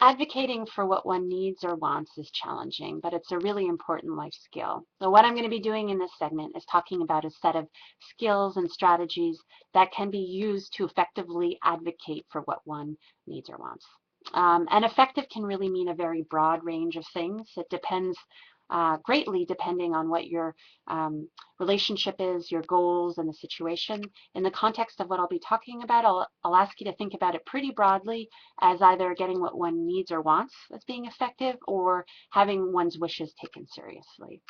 Advocating for what one needs or wants is challenging, but it's a really important life skill. So what I'm going to be doing in this segment is talking about a set of skills and strategies that can be used to effectively advocate for what one needs or wants. And effective can really mean a very broad range of things. It depends greatly depending on what your relationship is, your goals, and the situation. In the context of what I'll be talking about, I'll ask you to think about it pretty broadly as either getting what one needs or wants as being effective or having one's wishes taken seriously.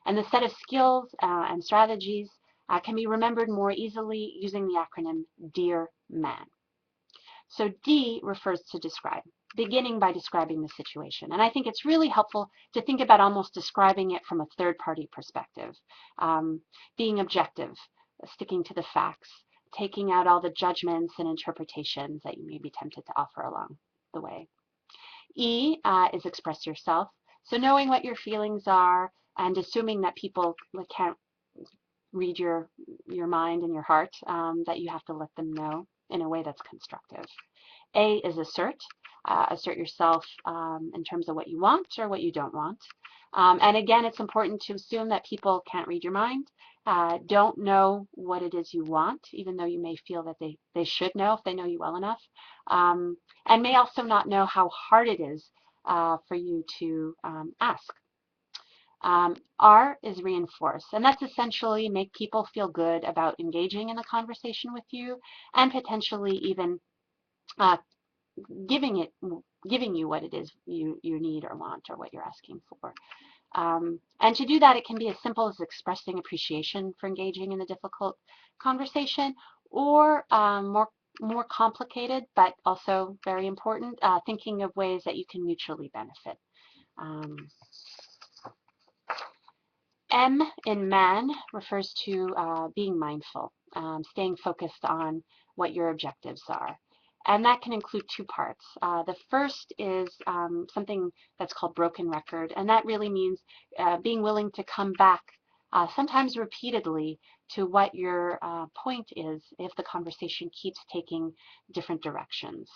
And the set of skills and strategies can be remembered more easily using the acronym DEAR MAN. So D refers to describe, beginning by describing the situation. And I think it's really helpful to think about almost describing it from a third-party perspective, being objective, sticking to the facts, taking out all the judgments and interpretations that you may be tempted to offer along the way. E is express yourself. So knowing what your feelings are and assuming that people can't read your mind and your heart, that you have to let them know in a way that's constructive. A is assert. Assert yourself in terms of what you want or what you don't want. And again, it's important to assume that people can't read your mind, don't know what it is you want, even though you may feel that they should know if they know you well enough, and may also not know how hard it is for you to ask. R is reinforce, and that's essentially make people feel good about engaging in the conversation with you and potentially even uh, giving you what it is you need or want or what you're asking for. And to do that, it can be as simple as expressing appreciation for engaging in a difficult conversation, or more complicated, but also very important, thinking of ways that you can mutually benefit. Um, M in man refers to being mindful, staying focused on what your objectives are. And that can include two parts. The first is something that's called broken record, and that really means being willing to come back, sometimes repeatedly, to what your point is if the conversation keeps taking different directions.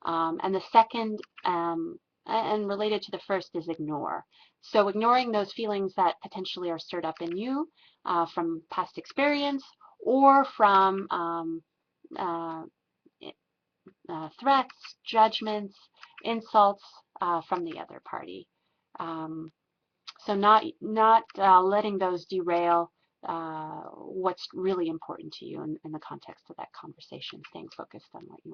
And the second, and related to the first, is ignore. So ignoring those feelings that potentially are stirred up in you from past experience or from uh, threats, judgments, insults from the other party. Um, so not letting those derail what's really important to you in the context of that conversation, staying focused on what you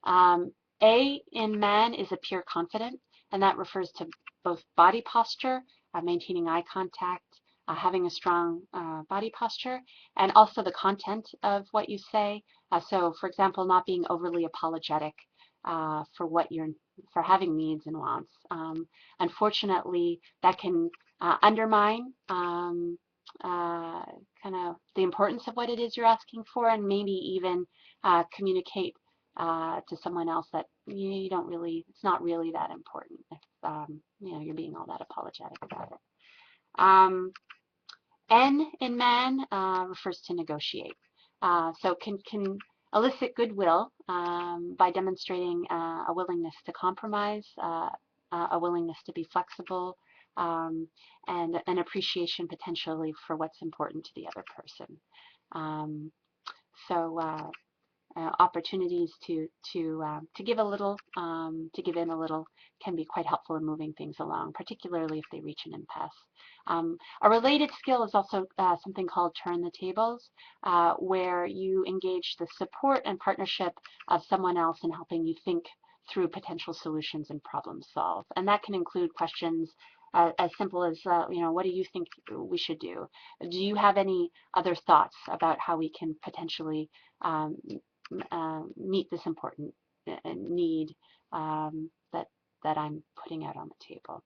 want. A in man is appear confident, and that refers to both body posture, maintaining eye contact, having a strong body posture, and also the content of what you say. So, for example, not being overly apologetic for having needs and wants. Unfortunately, that can undermine kind of the importance of what it is you're asking for, and maybe even communicate to someone else that you don't really, it's not really that important if you're being all that apologetic about it. N in man refers to negotiate. So can elicit goodwill by demonstrating a willingness to compromise, a willingness to be flexible, and an appreciation potentially for what's important to the other person. So opportunities to give a little, to give in a little, can be quite helpful in moving things along, particularly if they reach an impasse. A related skill is also something called turn the tables, where you engage the support and partnership of someone else in helping you think through potential solutions and problem solve. And that can include questions as simple as, what do you think we should do? Do you have any other thoughts about how we can potentially meet this important need that I'm putting out on the table?